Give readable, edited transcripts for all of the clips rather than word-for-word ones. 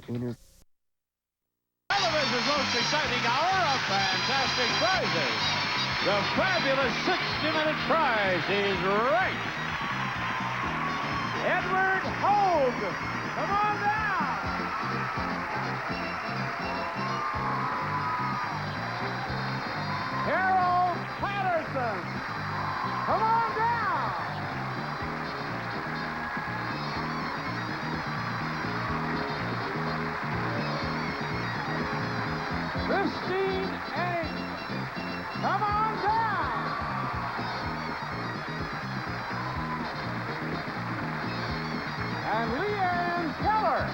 Television's most exciting hour of fantastic prizes. The fabulous 60-minute prize is right. Edward Hogue. Come on down. Harold Patterson. Come on down. Christine Ames. Come on down. And Leanne Keller.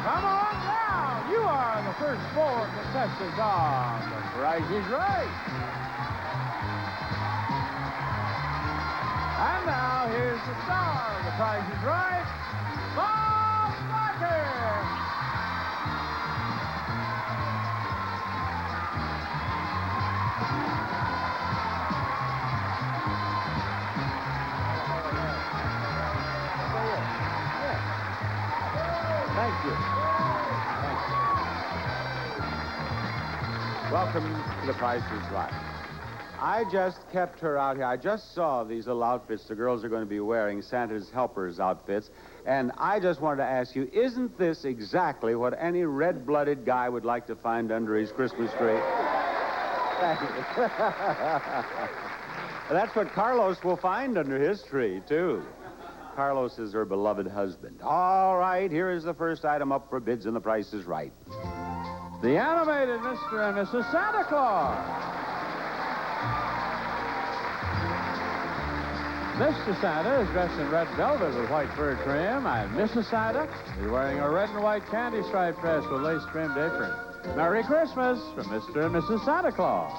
Come on down. You are the first four contestants on The Price is Right. And now here's the star of The Price is Right, Bob Barker. Thank you. Welcome to The Price is Right. I just kept her out here. I just saw these little outfits the girls are going to be wearing, Santa's helpers outfits, and I just wanted to ask you, isn't this exactly what any red-blooded guy would like to find under his Christmas tree? Thank you. That's what Carlos will find under his tree, too. Carlos is her beloved husband. All right, here is the first item up for bids, and The Price is Right. The animated Mr. and Mrs. Santa Claus. Mr. Santa is dressed in red velvet with white fur trim, and Mrs. Santa is wearing a red and white candy striped dress with lace-trimmed apron. Merry Christmas from Mr. and Mrs. Santa Claus.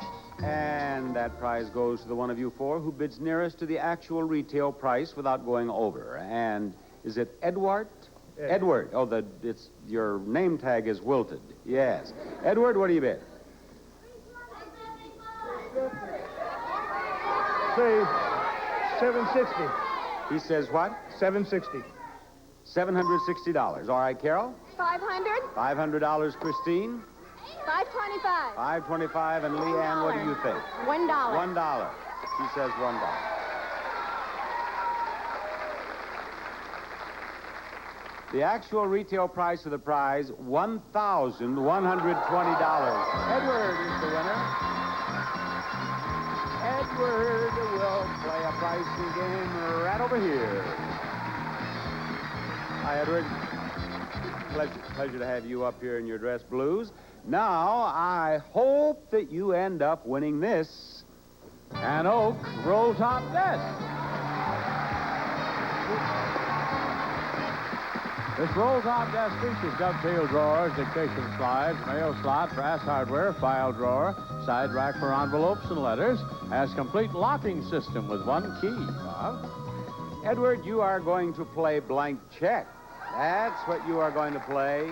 And that prize goes to the one of you four who bids nearest to the actual retail price without going over. And is it Edward? Edward. Oh, it's your name tag is wilted. Yes. Edward, what do you bid? Say, $760. He says what? $760. $760. All right, Carol? $500. $500, Christine. $525. $525, and Leanne, what do you think? $1. $1. She says $1. The actual retail price of the prize, $1,120. Edward is the winner. Edward will play a pricing game right over here. Hi, Edward. Pleasure to have you up here in your dress blues. Now, I hope that you end up winning this. An oak roll-top desk. This roll-top desk features dovetail drawers, dictation slides, mail slot, brass hardware, file drawer, side rack for envelopes and letters, has complete locking system with one key. Edward, you are going to play blank check. That's what you are going to play.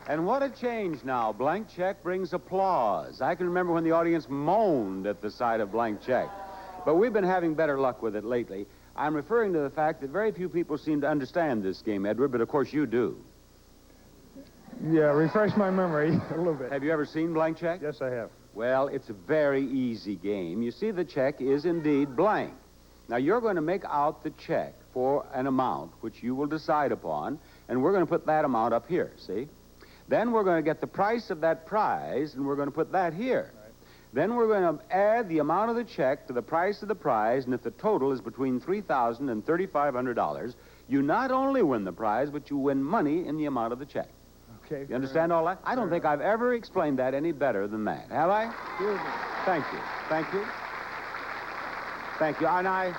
And what a change now. Blank check brings applause. I can remember when the audience moaned at the sight of blank check. But we've been having better luck with it lately. I'm referring to the fact that very few people seem to understand this game, Edward, but of course you do. Yeah, refresh my memory a little bit. Have you ever seen blank check? Yes, I have. Well, it's a very easy game. You see, the check is indeed blank. Now, you're going to make out the check for an amount which you will decide upon, and we're going to put that amount up here, see? Then we're going to get the price of that prize, and we're going to put that here. Right. Then we're going to add the amount of the check to the price of the prize, and if the total is between $3,000 and $3,500, you not only win the prize, but you win money in the amount of the check. Okay. You understand all that? I don't think I've ever explained that any better than that. Have I? Thank you. Thank you. Thank you. And I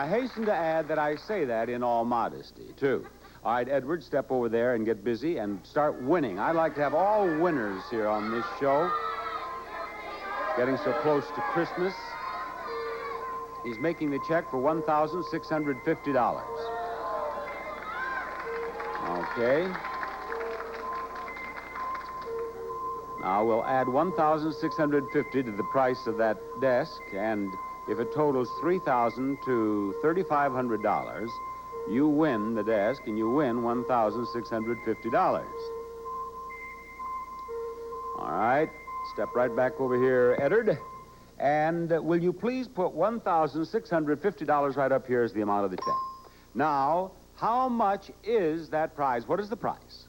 hasten to add that I say that in all modesty, too. All right, Edward, step over there and get busy and start winning. I'd like to have all winners here on this show. Getting so close to Christmas. He's making the check for $1,650. Okay. Now, we'll add $1,650 to the price of that desk, and if it totals $3,000 to $3,500, you win the desk, and you win $1,650. All right. Step right back over here, Eddard. And will you please put $1,650 right up here as the amount of the check? Now, how much is that prize? What is the price?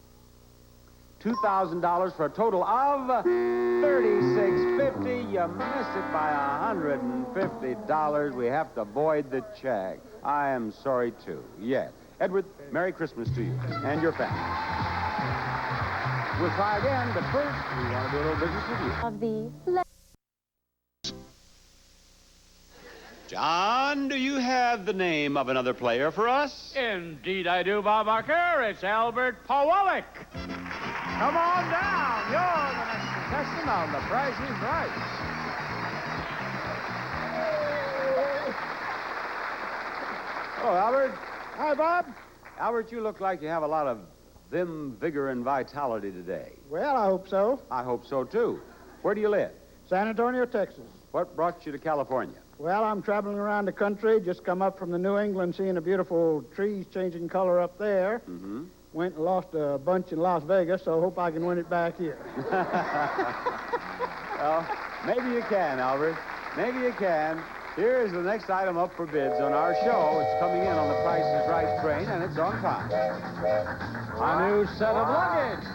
$2,000 for a total of $3,650. You miss it by $150. We have to void the check. I am sorry, too. Yes. Edward, Merry Christmas to you and your family. We'll try again, but first, we want to do a little business with you. Of the John, do you have the name of another player for us? Indeed I do, Bob Barker. It's Albert Powalik. Come on down. You're the next contestant on The Price is Right. Hello, Albert. Hi, Bob. Albert, you look like you have a lot of vim, vigor, and vitality today. Well, I hope so. I hope so, too. Where do you live? San Antonio, Texas. What brought you to California? Well, I'm traveling around the country. Just come up from the New England, seeing the beautiful trees changing color up there. Mm-hmm. Went and lost a bunch in Las Vegas, so hope I can win it back here. Well, maybe you can, Albert. Maybe you can. Here is the next item up for bids on our show. It's coming in on the Price is Right train, and it's on time. A new set of luggage.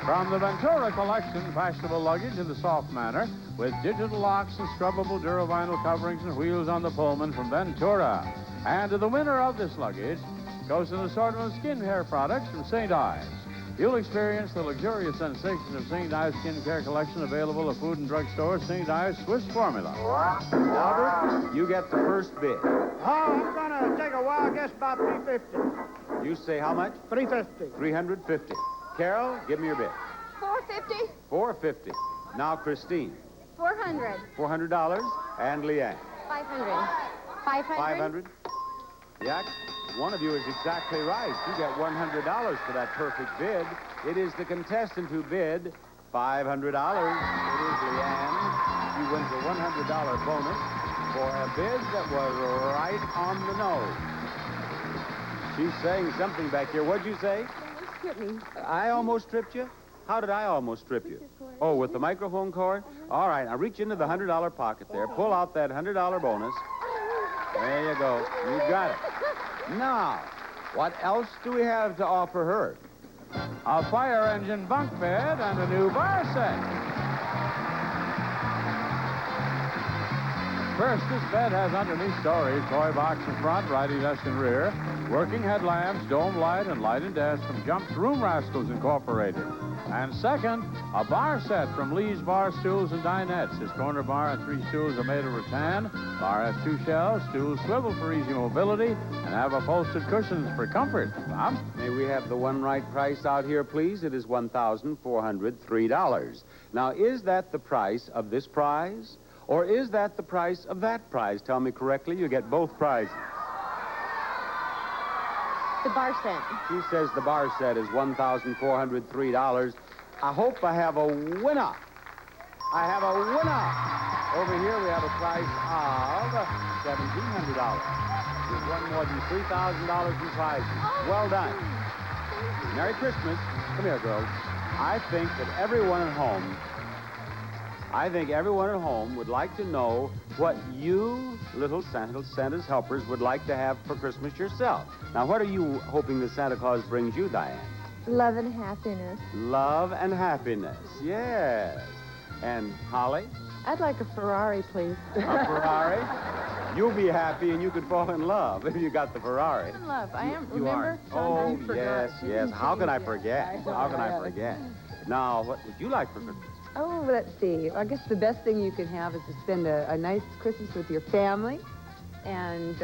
From the Ventura collection, fashionable luggage in the soft manner, with digital locks and scrubbable Duravinyl coverings and wheels on the Pullman from Ventura. And to the winner of this luggage goes an assortment of skin hair products from St. Ives. You'll experience the luxurious sensation of St. Ives skincare collection available at food and drug stores. St. Ives Swiss Formula. Albert, you get the first bid. Oh, I'm going to take a wild guess about $350. You say how much? $350. $350. Carol, give me your bid. $450. $450. Now, Christine. $400. $400. And Leanne. $500. $500. $500. Yak, one of you is exactly right. You get $100 for that perfect bid. It is the contestant who bid $500. It is Leanne. She wins a $100 bonus for a bid that was right on the nose. She's saying something back here. What'd you say? I almost tripped you? How did I almost trip you? Oh, with the microphone cord? All right, now reach into the $100 pocket there. Pull out that $100 bonus. There you go. You got it. Now, what else do we have to offer her? A fire engine bunk bed and a new bar set. First, this bed has underneath storage, toy box in front, writing desk in rear, working headlamps, dome light, and light and desk from Jump's Room Rascals Incorporated. And second, a bar set from Lee's Bar Stools and Dinettes. His corner bar and 3 stools are made of rattan. Bar has 2 shelves, stools swivel for easy mobility, and have upholstered cushions for comfort. Bob? May we have the one right price out here, please? It is $1,403. Now, is that the price of this prize? Or is that the price of that prize? Tell me correctly. You get both prizes. The bar set. She says the bar set is $1,403. I hope I have a winner. I have a winner. Over here we have a price of $1,700. We've won more than $3,000 in prizes. Well done. Merry Christmas. Come here, girls. I think everyone at home would like to know what you, little Santa's helpers, would like to have for Christmas yourself. Now, what are you hoping that Santa Claus brings you, Diane? Love and happiness. Love and happiness, yes. And Holly? I'd like a Ferrari, please. A Ferrari? You'll be happy and you could fall in love if you got the Ferrari. In love. I am. You Remember? are. Sometimes Oh, you yes, forgot. yes. How can I forget? How can I forget? Now, what would you like for Christmas? Oh, let's see. I guess the best thing you can have is to spend a nice Christmas with your family, and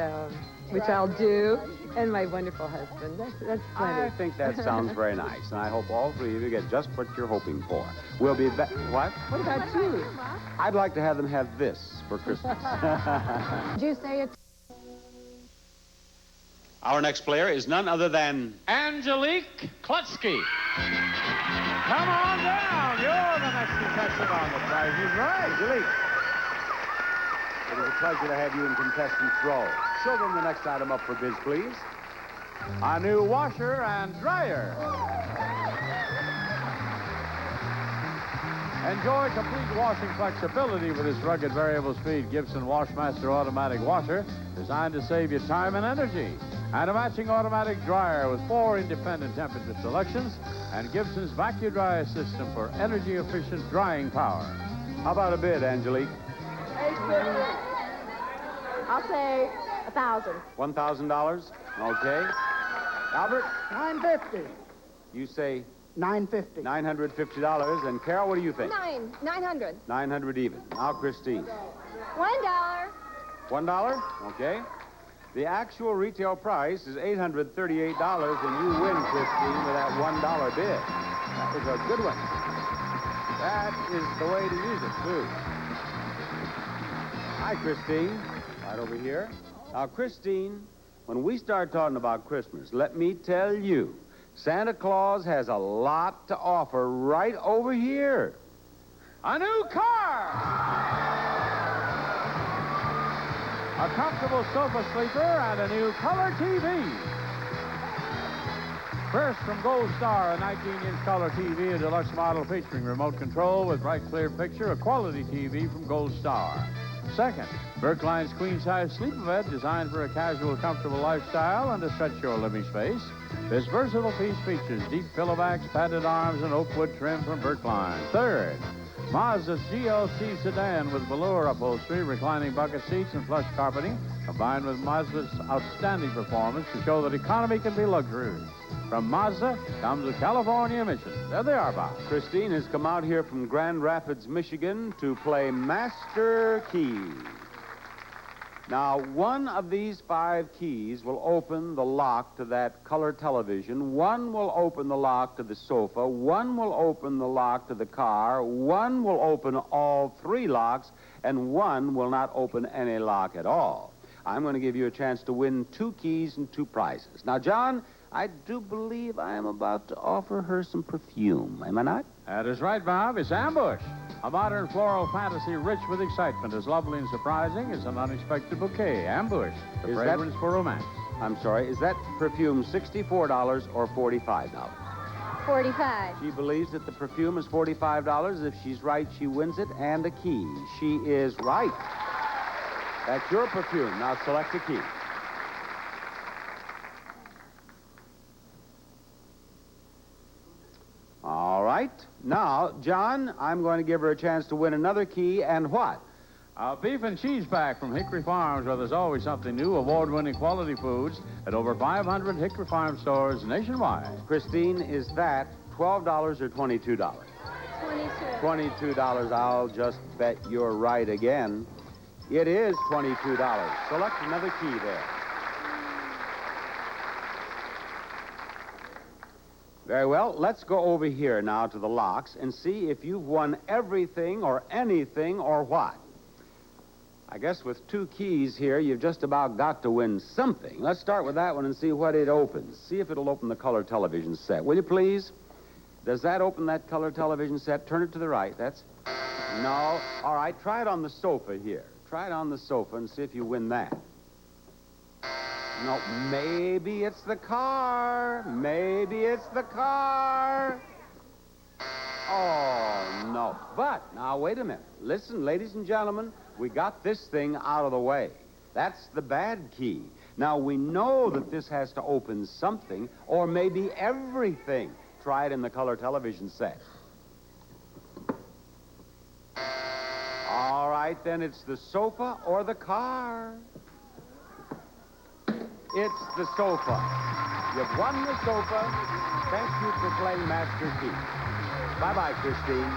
which I'll do, and my wonderful husband. That's plenty. I think that sounds very nice, and I hope all 3 of you get just what you're hoping for. We'll be back. What? What about you? I'd like to have them have this for Christmas. Did you say it? Our next player is none other than... Angelique Klutsky. Come on down. You're the next contestant guessing on the price is right. Angelique. It is a pleasure to have you in contestant's row. Show them the next item up for bids, please. A new washer and dryer. Enjoy complete washing flexibility with this rugged variable speed Gibson Washmaster automatic washer designed to save you time and energy. And a matching automatic dryer with 4 independent temperature selections and Gibson's vacuum dryer system for energy efficient drying power. How about a bid, Angelique? I'll say 1,000. $1,000? Okay. Albert, $950. you say $950. $950. And Carol, what do you think? 900. 900 even. Now, Christine. $1. $1? Okay. The actual retail price is $838, and you win, Christine, with that $1 bid. That was a good one. That is the way to use it, too. Hi, Christine. Right over here. Now, Christine, when we start talking about Christmas, let me tell you, Santa Claus has a lot to offer right over here. A new car! A comfortable sofa sleeper and a new color TV. First, from Gold Star, a 19-inch color TV, a deluxe model featuring remote control with bright, clear picture, a quality TV from Gold Star. Second, Berkline's queen-size sleeper bed designed for a casual, comfortable lifestyle and to stretch your living space. This versatile piece features deep pillowbacks, padded arms, and oak wood trim from Berkline. Third, Mazda's GLC sedan with velour upholstery, reclining bucket seats, and plush carpeting, combined with Mazda's outstanding performance to show that economy can be luxury. From Mazda comes a California mission. There they are, Bob. Christine has come out here from Grand Rapids, Michigan to play Master Key. Now, one of these 5 keys will open the lock to that color television. One will open the lock to the sofa. One will open the lock to the car. One will open all 3 locks. And one will not open any lock at all. I'm going to give you a chance to win 2 keys and 2 prizes. Now, John, I do believe I am about to offer her some perfume. Am I not? That is right, Bob. It's Ambush. A modern floral fantasy rich with excitement, as lovely and surprising as an unexpected bouquet. Ambush, the Is that- fragrance for romance. I'm sorry, is that perfume $64 or $45? 45. She believes that the perfume is $45. If she's right, she wins it and a key. She is right. That's your perfume. Now select a key. All right. Now, John, I'm going to give her a chance to win another key, and what? A beef and cheese pack from Hickory Farms, where there's always something new. Award-winning quality foods at over 500 Hickory Farm stores nationwide. Christine, is that $12 or $22? 22. $22. I'll just bet you're right again. It is $22. Select another key there. Very well. Let's go over here now to the locks and see if you've won everything or anything or what. I guess with 2 keys here, you've just about got to win something. Let's start with that one and see what it opens. See if it'll open the color television set. Will you please? Does that open that color television set? Turn it to the right. That's... No. All right, try it on the sofa here. Try it on the sofa and see if you win that. No, maybe it's the car. Maybe it's the car. Oh, no. But, now, wait a minute. Listen, ladies and gentlemen, we got this thing out of the way. That's the bad key. Now, we know that this has to open something, or maybe everything. Try it in the color television set. All right, then, it's the sofa or the car. It's the sofa. You've won the sofa. Thank you for playing Master Key. Bye-bye, Christine.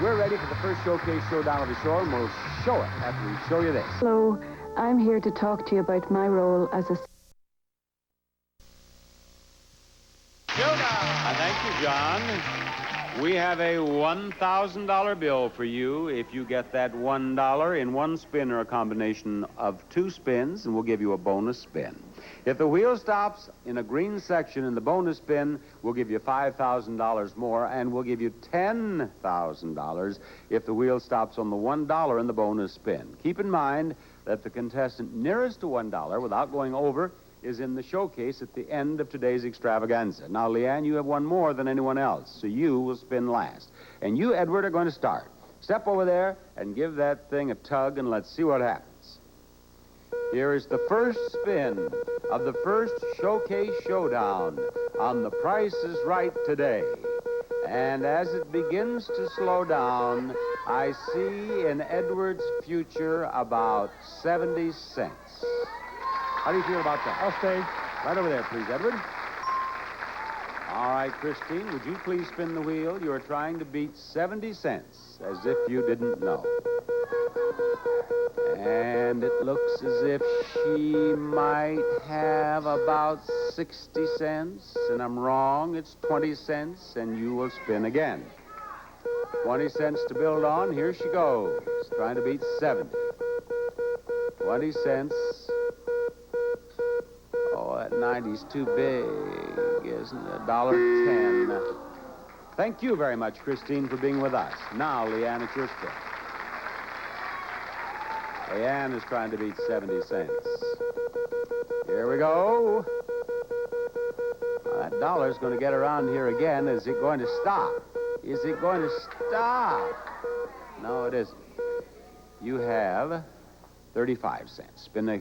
We're ready for the first showcase showdown of the show, and we'll show it after we show you this. Hello, I'm here to talk to you about my role as a... Thank you, John. We have a $1,000 bill for you if you get that $1 in one spin or a combination of 2 spins, and we'll give you a bonus spin. If the wheel stops in a green section in the bonus spin, we'll give you $5,000 more, and we'll give you $10,000 if the wheel stops on the $1 in the bonus spin. Keep in mind that the contestant nearest to $1 without going over is in the showcase at the end of today's extravaganza. Now, Leanne, you have one more than anyone else, so you will spin last. And you, Edward, are going to start. Step over there and give that thing a tug, and let's see what happens. Here is the first spin of the first Showcase Showdown on The Price is Right today. And as it begins to slow down, I see in Edward's future about 70 cents. How do you feel about that? I'll stay. Right over there, please, Edward. All right, Christine, would you please spin the wheel? You are trying to beat 70 cents, as if you didn't know. And it looks as if she might have about 60 cents, and I'm wrong. It's 20 cents, and you will spin again. 20 cents to build on. Here she goes, trying to beat 70. 20 cents. Oh, that 90's too big, isn't it? $1.10. Thank you very much, Christine, for being with us. Now, Leanne, it's your spin. Leanne is trying to beat 70 cents. Here we go. Well, that dollar's going to get around here again. Is it going to stop? Is it going to stop? No, it isn't. You have 35 cents. Spin it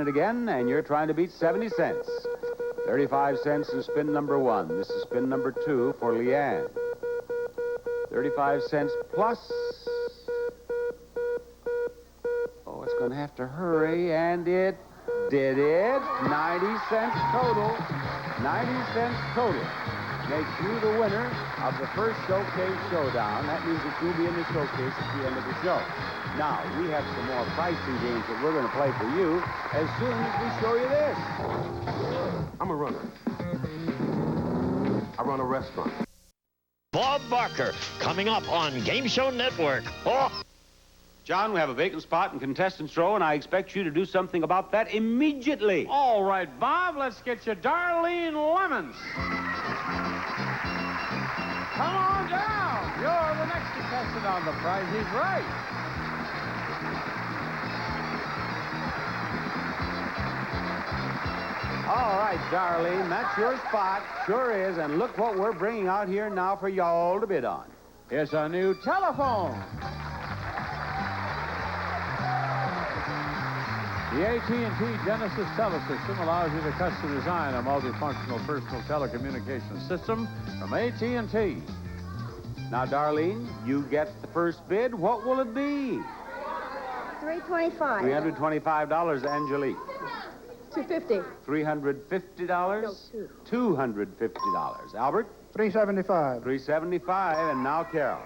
again, and you're trying to beat 70 cents. 35 cents is spin number 1. This is spin number 2 for Leanne. 35 cents plus. Oh, it's going to have to hurry, and it did it. 90 cents total. 90 cents total. Makes you the winner of the first Showcase Showdown. That means that you'll be in the showcase at the end of the show. Now, we have some more pricing games that we're going to play for you as soon as we show you this. I'm a runner. I run a restaurant. Bob Barker, coming up on Game Show Network. Oh! John, we have a vacant spot in contestants row, and I expect you to do something about that immediately. All right, Bob, let's get you Darlene Lemons. Come on down. You're the next contestant on The Price is Right. All right, Darlene, that's your spot. Sure is. And look what we're bringing out here now for y'all to bid on. It's a new telephone. The AT&T Genesis Telesystem allows you to custom design a multifunctional personal telecommunications system from AT&T. Now, Darlene, you get the first bid. What will it be? $325. $325, Angelique. $250. $350? No, $250. Albert? $375. $375, and now Carol.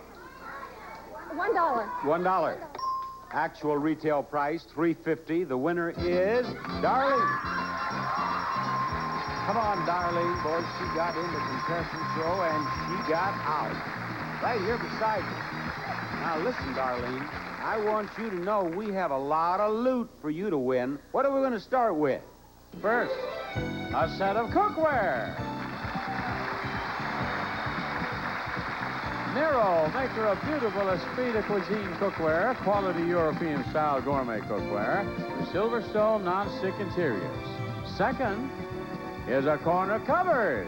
$1. $1. Actual retail price, $350. The winner is Darlene. Come on, Darlene. Boy, she got in the contestant show, and she got out. Right here beside me. Now, listen, Darlene. I want you to know we have a lot of loot for you to win. What are we going to start with? First, a set of cookware. Nero, maker of beautiful Esprit de Cuisine cookware, quality European-style gourmet cookware with Silverstone non-stick interiors. Second is a corner cupboard.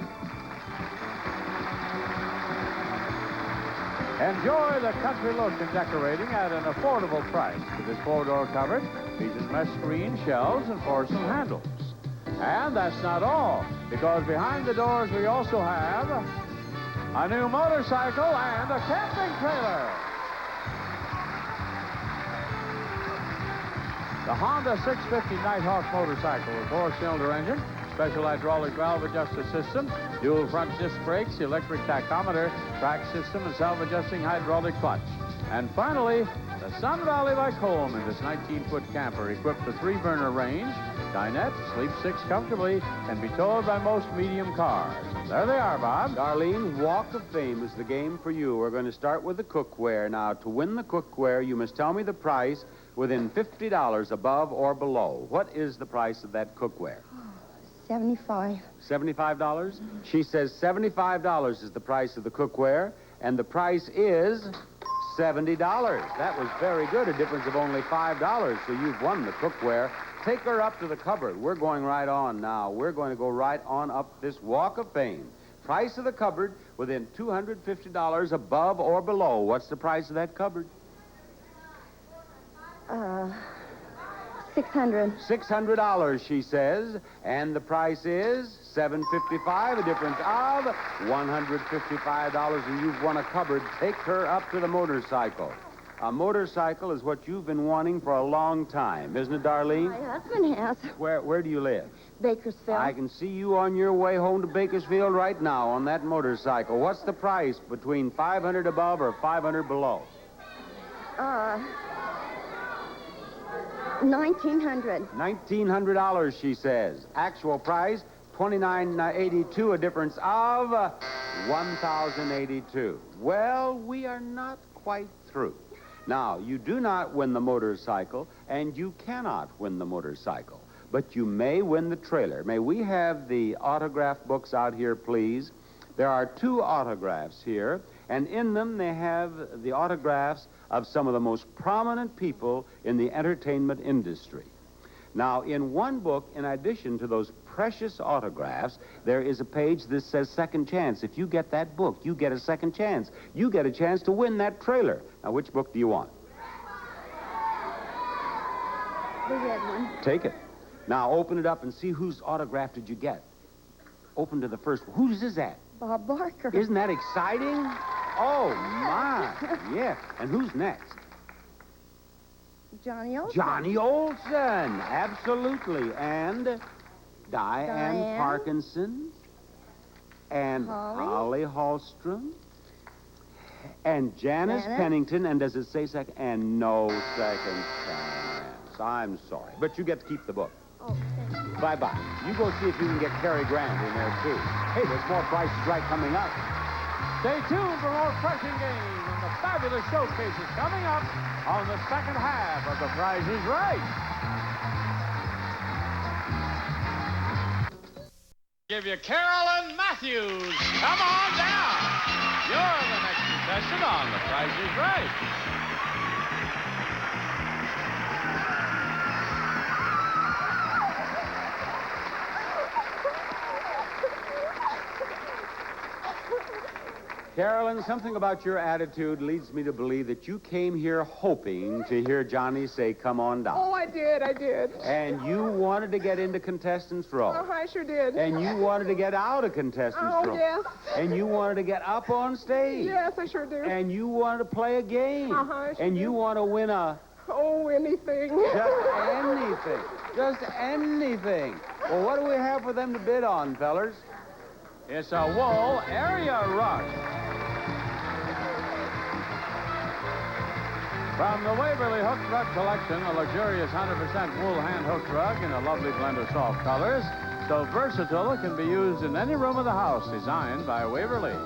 Enjoy the country look in decorating at an affordable price with this four-door cupboard. Features mesh screen, shelves, and porcelain handles. And that's not all, because behind the doors we also have a new motorcycle and a camping trailer. The Honda 650 Nighthawk motorcycle with four-cylinder engine, special hydraulic valve adjuster system, dual front disc brakes, electric tachometer, track system, and self-adjusting hydraulic clutch. And finally, the Sun Valley by Coleman, this 19-foot camper equipped with 3-burner range, dinette, sleeps 6 comfortably, can be towed by most medium cars. There they are, Bob. Darlene, Walk of Fame is the game for you. We're going to start with the cookware. Now, to win the cookware, you must tell me the price within $50 above or below. What is the price of that cookware? 75. $75? She says $75 is the price of the cookware, and the price is $70. That was very good, a difference of only $5, so you've won the cookware. Take her up to the cupboard. We're going right on now. We're going to go right on up this walk of fame. Price of the cupboard within $250 above or below. What's the price of that cupboard? 600. $600, she says, and the price is $755, a difference of $155, and you've won a cupboard. Take her up to the motorcycle. A motorcycle is what you've been wanting for a long time, isn't it, Darlene? My husband has. Where do you live? Bakersfield. I can see you on your way home to Bakersfield right now on that motorcycle. What's the price between 500 above or 500 below? 1900. $1,900, she says. Actual price, $2,982, a difference of $1,082. Well, we are not quite through. Now, you do not win the motorcycle, and you cannot win the motorcycle, but you may win the trailer. May we have the autograph books out here, please? There are 2 autographs here, and in them they have the autographs of some of the most prominent people in the entertainment industry. Now, in one book, in addition to those precious autographs, there is a page that says second chance. If you get that book, you get a second chance. You get a chance to win that trailer. Now, which book do you want? The red one. Take it. Now, open it up and see whose autograph did you get. Open to the first one. Whose is that? Bob Barker. Isn't that exciting? Oh, my. Yeah. And who's next? Johnny Olsen. Johnny Olsen. Absolutely. And Diane Parkinson. And Holly Hallstrom. And Janice Pennington. And does it say second? And no second chance. I'm sorry. But you get to keep the book. Oh, thank you. Bye-bye. You go see if you can get Cary Grant in there, too. Hey, there's more Price is Right coming up. Stay tuned for more crushing games and the fabulous showcases coming up on the second half of The Price is Right. Give you Carolyn Matthews. Come on down. You're the next contestant on The Price is Right. Carolyn, something about your attitude leads me to believe that you came here hoping to hear Johnny say, come on down. Oh, I did. And you wanted to get into contestants row. I sure did. And you wanted to get out of contestants row. yes. And you wanted to get up on stage. Yes, I sure do. And you wanted to play a game. I sure and do. you want to win a... Oh, anything. Just anything. Just anything. Well, what do we have for them to bid on, fellers? It's a wool area rush. From the Waverly Hook Rug Collection, a luxurious 100% wool hand hook rug in a lovely blend of soft colors, so versatile it can be used in any room of the house, designed by Waverly.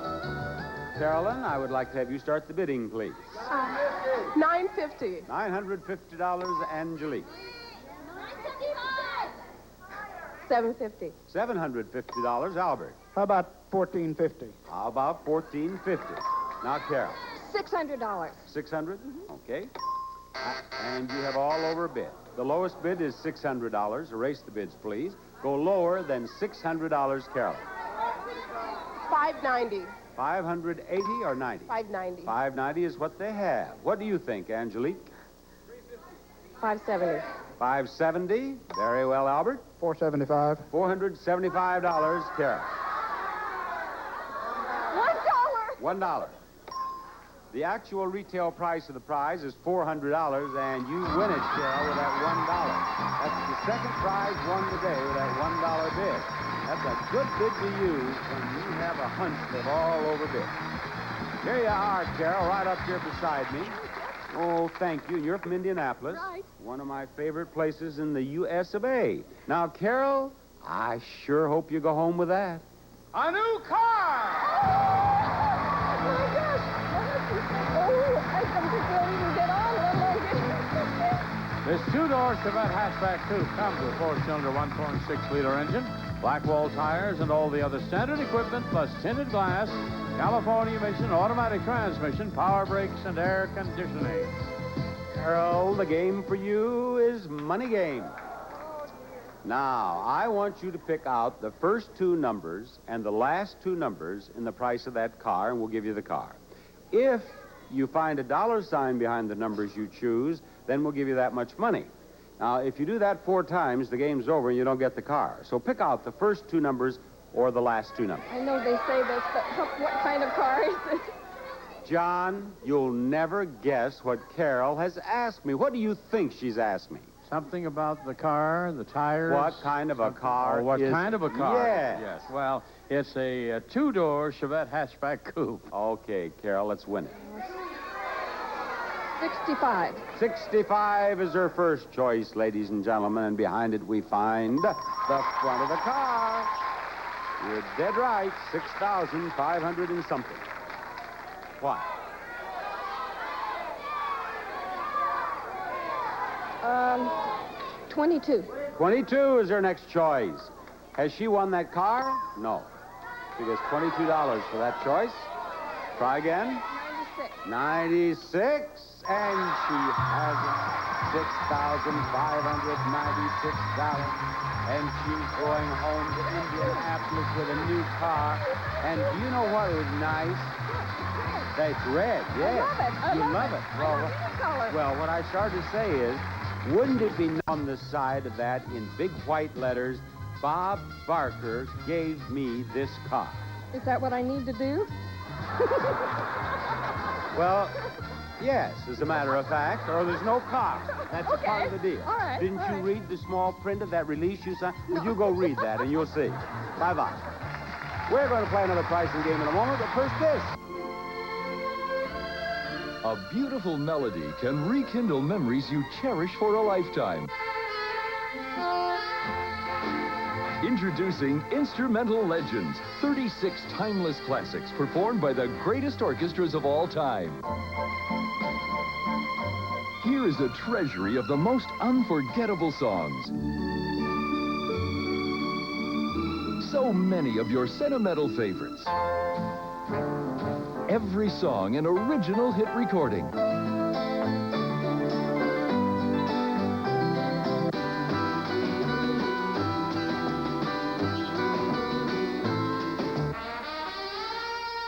Carolyn, I would like to have you start the bidding, please. $950. $950, Angelique. $750. $750, Albert. How about $14.50? How about $14.50? Now, Carol. $600. $600? Okay. And you have all over bid. The lowest bid is $600. Erase the bids, please. Go lower than $600, Carol. $590. 580 or 90? $590. 590 is what they have. What do you think, Angelique? $570. 570. Very well, Albert. $475. $475, Carol. $1. $1. The actual retail price of the prize is $400, and you win it, Cheryl, with that $1. That's the second prize won today with that $1 bid. That's a good bid to use when you have a hunch they've all overbid. Here you are, Carol, right up here beside me. Oh, thank you. You're from Indianapolis. Right. One of my favorite places in the U.S. of A. Now, Carol, I sure hope you go home with that. A new car! This two-door Chevette hatchback coupe comes with 4-cylinder 1.6-liter engine, Blackwall tires and all the other standard equipment, plus tinted glass, California emission, automatic transmission, power brakes, and air conditioning. Carol, the game for you is Money Game. Now, I want you to pick out the first two numbers and the last two numbers in the price of that car, and we'll give you the car. If you find a dollar sign behind the numbers you choose, then we'll give you that much money. Now, if you do that 4 times, the game's over and you don't get the car. So pick out the first two numbers or the last two numbers. I know they say this, but what kind of car is it? John, you'll never guess what Carol has asked me. What do you think she's asked me? Something about the car, the tires. What kind of a car? Oh, what kind of a car? Yes. Yes. Well, it's a 2-door Chevette hatchback coupe. Okay, Carol, let's win it. 65. 65 is her first choice, ladies and gentlemen, and behind it we find the front of the car. You're dead right, 6,500 and something. What? 22. 22 is her next choice. Has she won that car? No. She gets $22 for that choice. Try again. 96. 96, and she has it. $6,596. And she's going home to Indianapolis with a new car. And do you know what was nice? That's red, yes. I love it. Well, I love the color. well, what I started to say is, wouldn't it be on the side of that in big white letters, Bob Barker gave me this car? Is that what I need to do? Well, yes, as a matter of fact, or there's no car. That's a part of the deal. All right, Didn't all you right. read the small print of that release you signed? Well, you go read that and you'll see. Bye-bye. We're going to play another pricing game in a moment, but first this. A beautiful melody can rekindle memories you cherish for a lifetime. Introducing Instrumental Legends, 36 timeless classics performed by the greatest orchestras of all time. Here is a treasury of the most unforgettable songs. So many of your sentimental favorites. Every song an original hit recording.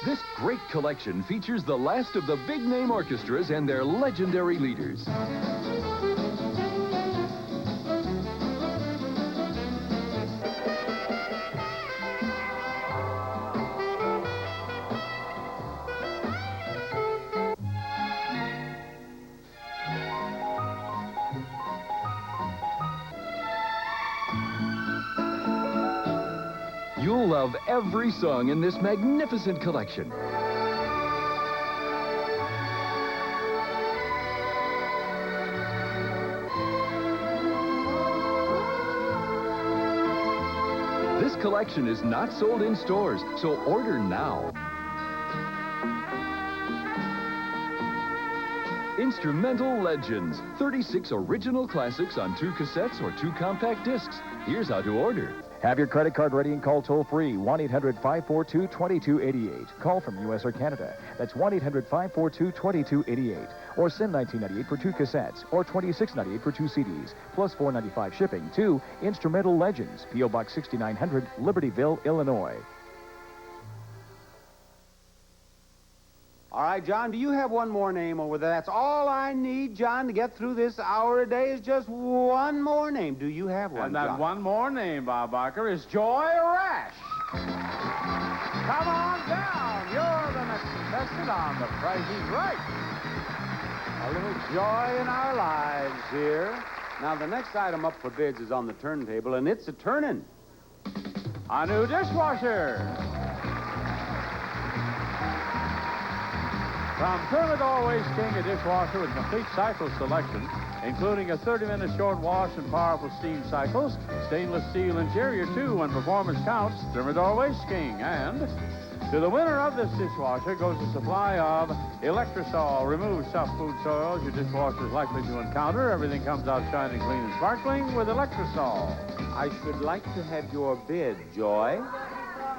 This great collection features the last of the big-name orchestras and their legendary leaders. You'll love every song in this magnificent collection. This collection is not sold in stores, so order now. Instrumental Legends, 36 original classics on 2 cassettes or 2 compact discs. Here's how to order. Have your credit card ready and call toll-free, 1-800-542-2288. Call from U.S. or Canada. That's 1-800-542-2288. Or send $19.98 for 2 cassettes, or $26.98 for 2 CDs, plus $4.95 shipping to Instrumental Legends, P.O. Box 6900, Libertyville, Illinois. All right, John, do you have one more name over there? That's all I need, John, to get through this hour a day is just one more name. Do you have one, And that John? one more name, Bob Barker, is Joy Rash. Come on down. You're the next contestant on The Price is Right. A little joy in our lives here. Now, the next item up for bids is on the turntable, and it's a turning. A new dishwasher. From Thermador Waste King, a dishwasher with complete cycle selection, including a 30-minute short wash and powerful steam cycles, stainless steel interior, too, when performance counts. Thermador Waste King. And To the winner of this dishwasher goes a supply of Electrosol. Removes soft food soils your dishwasher is likely to encounter. Everything comes out shining, clean, and sparkling with Electrosol. I should like to have your bid, Joy.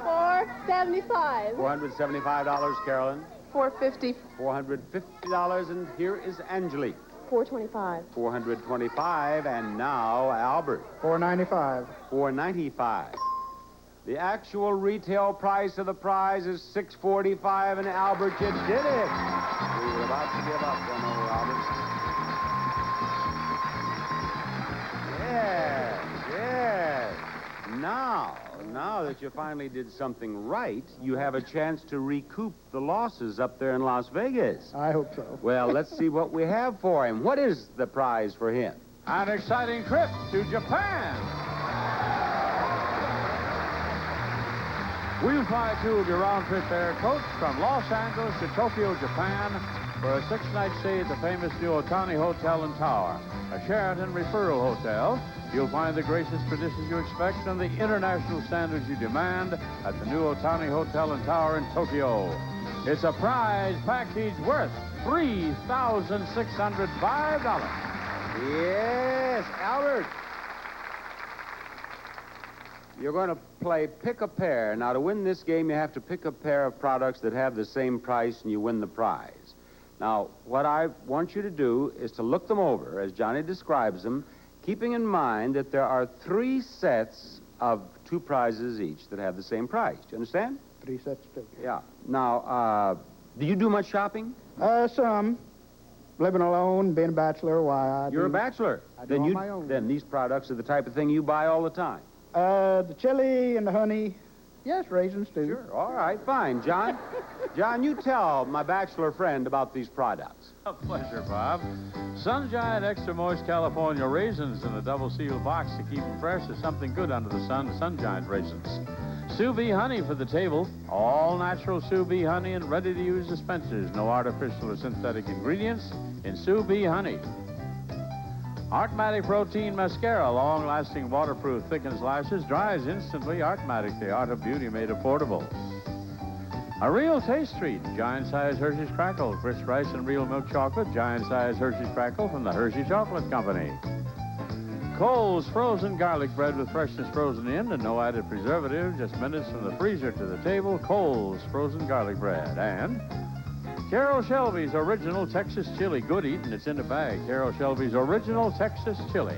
$475. $475, Carolyn. $450. $450, and here is Angelique. $425. $425, and now Albert. $495. $495. The actual retail price of the prize is $645, and Albert, you did it. We were about to give up, don't know, Albert. Yes. Now that you finally did something right, you have a chance to recoup the losses up there in Las Vegas. I hope so. Well, let's see what we have for him. What is the prize for him? An exciting trip to Japan. We'll fly two of your round-trip air coach from Los Angeles to Tokyo, Japan, for a 6-night stay at the famous new Otani Hotel and Tower, a Sheraton referral hotel. You'll find the gracious traditions you expect and the international standards you demand at the new Otani Hotel and Tower in Tokyo. It's a prize package worth $3,605. Yes, Albert. You're going to play Pick a Pair. Now, to win this game, you have to pick a pair of products that have the same price, and you win the prize. Now, what I want you to do is to look them over, as Johnny describes them, keeping in mind that there are 3 sets of 2 prizes each that have the same price. Do you understand? 3 sets, too. Yeah. Now, do you do much shopping? Some. Living alone, being a bachelor, why, You're a bachelor. I do on my own. Then these products are the type of thing you buy all the time. The chili and the honey. Yes, raisins, too. Sure. All right, fine. John, you tell my bachelor friend about these products. A pleasure, Bob. Sungiant Extra Moist California Raisins in a double-sealed box to keep them fresh is something good under the sun. Sungiant Raisins. Sous Vide honey for the table. All natural Sous Vide honey and ready-to-use dispensers. No artificial or synthetic ingredients in Sous Vide honey. Artmatic Protein Mascara, long-lasting, waterproof, thickens lashes, dries instantly. Artmatic, the art of beauty made affordable. A real taste treat, giant-sized Hershey's Crackle, crisp rice and real milk chocolate, giant-sized Hershey's Crackle from the Hershey Chocolate Company. Cole's frozen garlic bread with freshness frozen in and no added preservative, just minutes from the freezer to the table. Cole's frozen garlic bread. And Carol Shelby's original Texas chili. Good eating, it's in the bag. Carol Shelby's original Texas chili.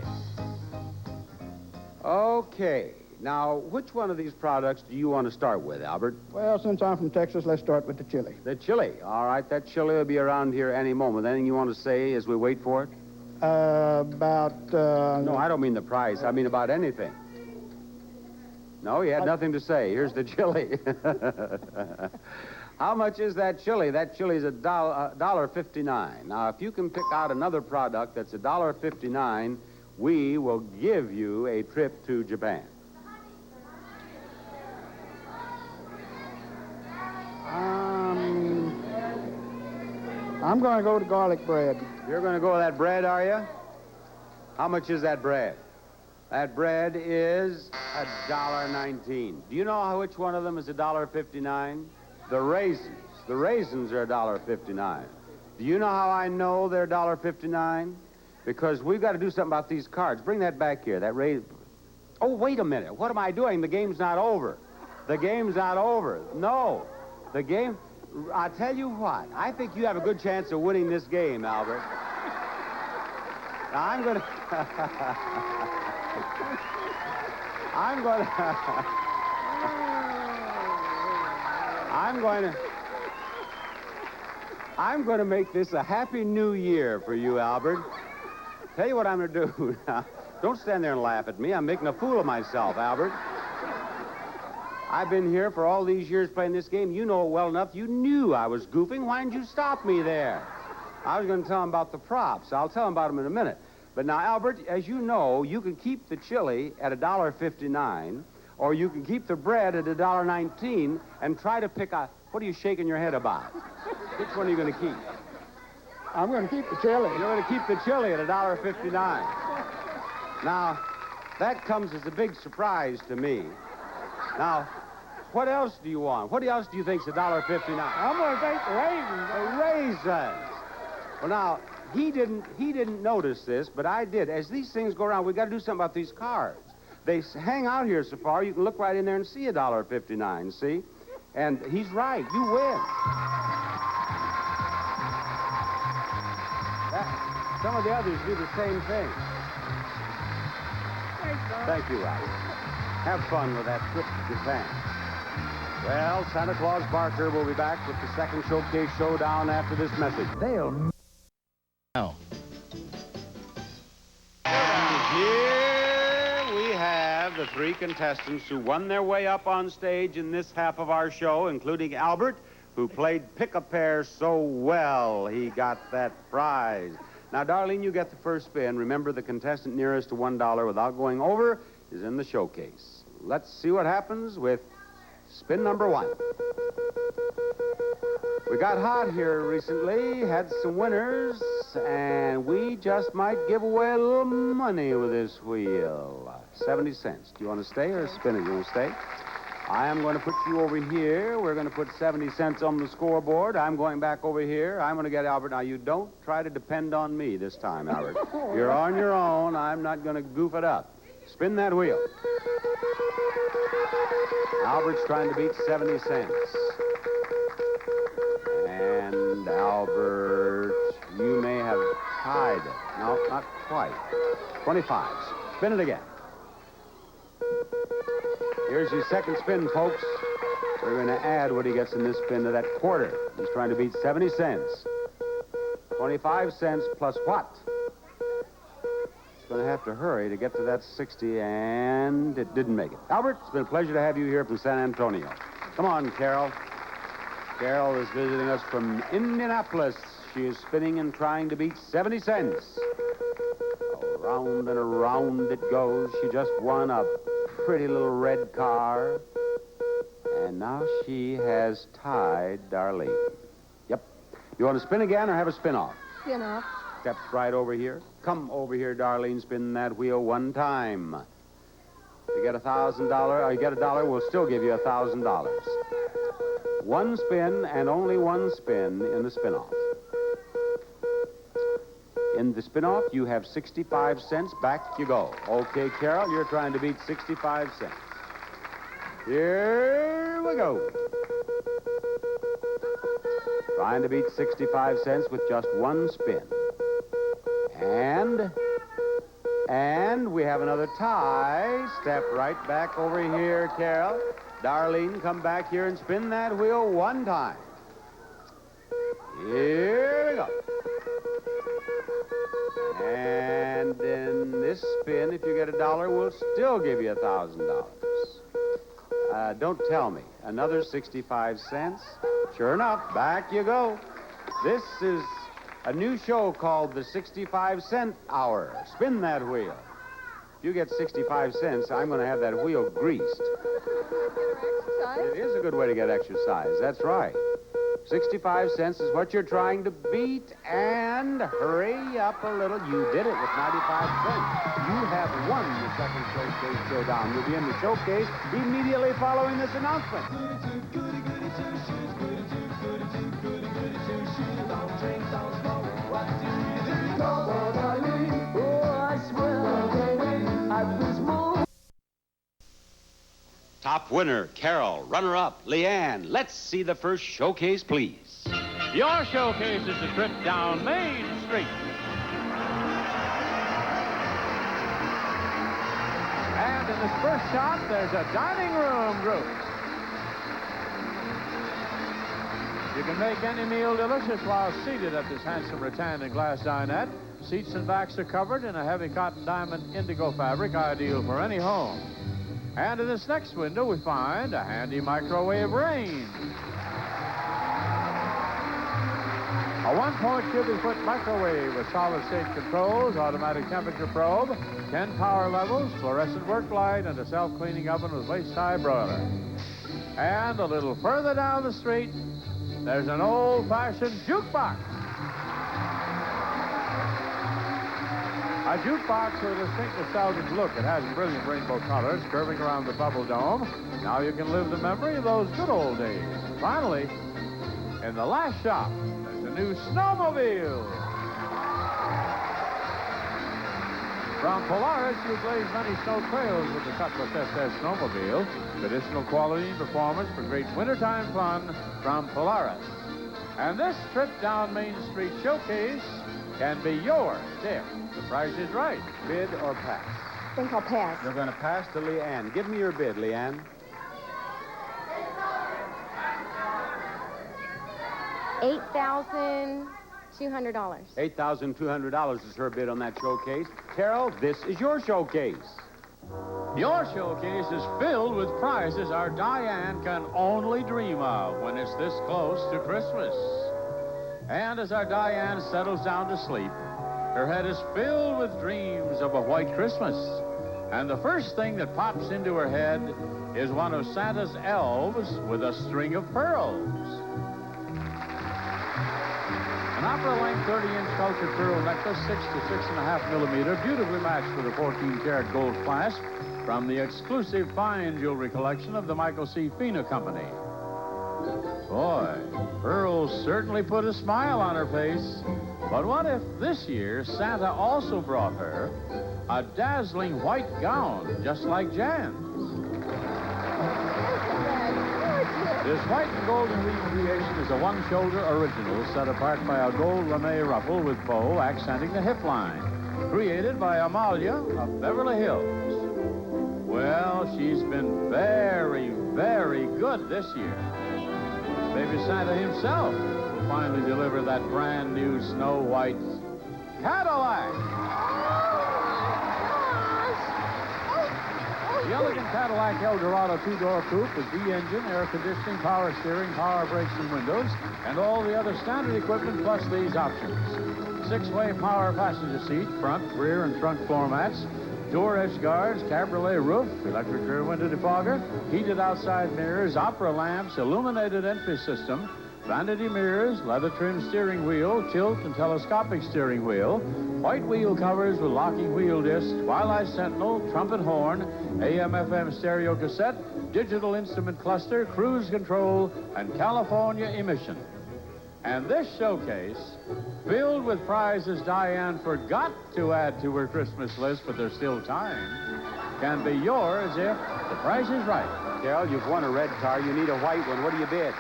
Okay. Now, which one of these products do you want to start with, Albert? Well, since I'm from Texas, let's start with the chili. The chili. All right, that chili will be around here any moment. Anything you want to say as we wait for it? No, I don't mean the price. I mean about anything. No, you had nothing to say. Here's the chili. How much is that chili? That chili is $1.59. Now, if you can pick out another product that's $1.59, we will give you a trip to Japan. I'm going to go to garlic bread. You're going to go with that bread, are you? How much is that bread? That bread is $1.19. Do you know which one of them is $1.59? The raisins. The raisins are $1.59. Do you know how I know they're $1.59? Because we've got to do something about these cards. Bring that back here. That raisin. Oh, wait a minute. What am I doing? The game's not over. The game's not over. No. The game. I'll tell you what. I think you have a good chance of winning this game, Albert. Now, I'm going to... I'm going to make this a happy new year for you, Albert. Tell you what I'm going to do now. Don't stand there and laugh at me. I'm making a fool of myself, Albert. I've been here for all these years playing this game. You know it well enough. You knew I was goofing. Why didn't you stop me there? I was going to tell them about the props. I'll tell them about them in a minute. But now, Albert, as you know, you can keep the chili at $1.59, or you can keep the bread at $1.19 and try to pick a... What are you shaking your head about? Which one are you going to keep? I'm going to keep the chili. You're going to keep the chili at $1.59. Now, that comes as a big surprise to me. Now, What else do you want? What else do you think's $1.59? I'm going to take the raisins. The raisins. Well, now, he didn't notice this, but I did. As these things go around, we got to do something about these cards. They hang out here so far, you can look right in there and see $1.59, see? And he's right. You win. Some of the others do the same thing. Thank you, Ralph. Have fun with that trip to Japan. Well, Santa Claus Barker will be back with the second showcase showdown after this message. They'll Now, Here we have the three contestants who won their way up on stage in this half of our show, including Albert, who played pick-a-pair so well he got that prize. Now, Darlene, you get the first spin. Remember, the contestant nearest to $1 without going over is in the showcase. Let's see what happens with spin number 1. We got hot here recently, had some winners, and we just might give away a little money with this wheel. 70 cents. Do you want to stay or spin it? You want to stay? I am going to put you over here. We're going to put 70 cents on the scoreboard. I'm going back over here. I'm going to get Albert. Now, you don't try to depend on me this time, Albert. You're on your own. I'm not going to goof it up. Spin that wheel. Albert's trying to beat 70 cents. And Albert, you may have tied it. No, not quite. 25. Spin it again. Here's your second spin, folks. We're going to add what he gets in this spin to that quarter. He's trying to beat 70 cents. 25 cents plus what? He's going to have to hurry to get to that 60, and it didn't make it. Albert, it's been a pleasure to have you here from San Antonio. Come on, Carol. Carol is visiting us from Indianapolis. She is spinning and trying to beat 70 cents. Around and around it goes. She just won a pretty little red car. And now she has tied Darlene. Yep. You want to spin again or have a spin-off? Spin off. Step right over here. Come over here, Darlene. Spin that wheel one time. You get $1,000, or you get $1, we'll still give you $1,000. One spin and only one spin in the spin-off. In the spin-off, you have 65 cents. Back you go. Okay, Carol, you're trying to beat 65 cents. Here we go. Trying to beat 65 cents with just one spin. And we have another tie. Step right back over here, Carol. Darlene, come back here and spin that wheel one time. Here we go. And in this spin, if you get $1, we'll still give you $1,000. Don't tell me. Another 65 cents. Sure enough, back you go. This is a new show called the 65-Cent Hour. Spin that wheel. If you get 65 cents, I'm going to have that wheel greased. It is a good way to get exercise. That's right. 65 cents is what you're trying to beat, and hurry up a little. You did it with 95 cents. You have won the second showcase showdown. You'll be in the showcase immediately following this announcement. Top winner, Carol. Runner-up, Leanne. Let's see the first showcase, please. Your showcase is a trip down Main Street. And in this first shot, there's a dining room group. You can make any meal delicious while seated at this handsome rattan and glass dinette. Seats and backs are covered in a heavy cotton diamond indigo fabric, ideal for any home. And in this next window, we find a handy microwave range. A 1 cubic-foot microwave with solid-state controls, automatic temperature probe, 10 power levels, fluorescent work light, and a self-cleaning oven with waist-high broiler. And a little further down the street, there's an old-fashioned jukebox. A A jukebox with a distinct nostalgic look. It has brilliant rainbow colors curving around the bubble dome. Now you can live the memory of those good old days. Finally, in the last shop, there's a new snowmobile. From Polaris, you blaze many snow trails with the Cutlass SS snowmobile. Traditional quality and performance for great wintertime fun from Polaris. And this trip down Main Street Showcase can be yours if the price is right. Bid or pass? I think I'll pass. You're going to pass to Leanne. Give me your bid, Leanne. $8,200. $8,200 is her bid on that showcase. Carol, this is your showcase. Your showcase is filled with prizes our Diane can only dream of when it's this close to Christmas. And as our Diane settles down to sleep, her head is filled with dreams of a white Christmas. And the first thing that pops into her head is one of Santa's elves with a string of pearls. An opera-length 30-inch sculptured pearl necklace, 6 to 6.5 millimeter, beautifully matched with a 14-karat gold clasp from the exclusive fine jewelry collection of the Michael C. Fina Company. Boy, pearls certainly put a smile on her face. But what if this year Santa also brought her a dazzling white gown, just like Jan's? This white and golden weave creation is a one-shoulder original set apart by a gold lame ruffle with bow accenting the hip line, created by Amalia of Beverly Hills. Well, she's been very, very good this year. Maybe Santa himself will finally deliver that brand new Snow White Cadillac. The elegant Cadillac Eldorado two-door coupe with V-engine, air conditioning, power steering, power brakes and windows, and all the other standard equipment plus these options. 6-way power passenger seat, front, rear, and trunk floor mats, door edge guards, cabriolet roof, electric rear window defogger, heated outside mirrors, opera lamps, illuminated entry system, vanity mirrors, leather trimmed steering wheel, tilt and telescopic steering wheel, white wheel covers with locking wheel discs, Twilight Sentinel, trumpet horn, AM/FM stereo cassette, digital instrument cluster, cruise control, and California emission. And this showcase, filled with prizes Diane forgot to add to her Christmas list, but there's still time, can be yours if the price is right. Carol, you've won a red car. You need a white one. What do you bid?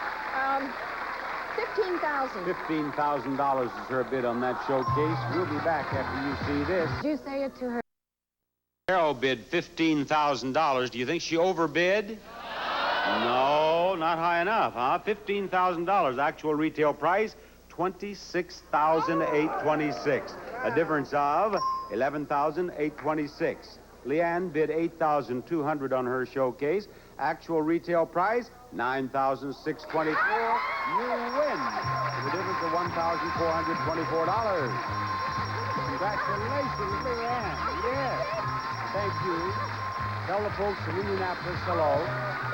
$15,000. $15,000 is her bid on that showcase. We'll be back after you see this. Did you say it to her? Carol bid $15,000. Do you think she overbid? No, not high enough, huh? $15,000. Actual retail price, $26,826. A difference of $11,826. Leanne bid $8,200 on her showcase. Actual retail price, $9,624. You win. The difference of $1,424. Congratulations, Leanne. Yes. Thank you. Tell the folks in Indianapolis hello.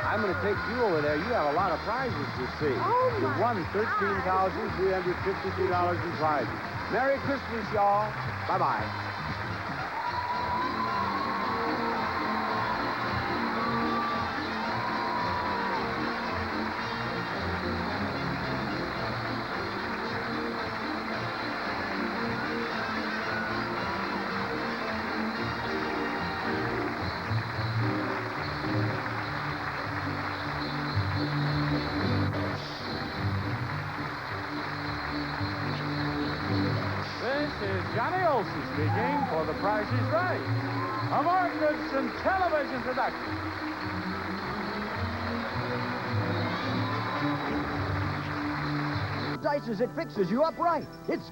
I'm going to take you over there. You have a lot of prizes to see. Oh, You've won $13,353 in prizes. Merry Christmas, y'all. Bye-bye. This is Johnny Olson speaking for The Price is Right, a Mark Goodson television production. Dices, it fixes you up right. It's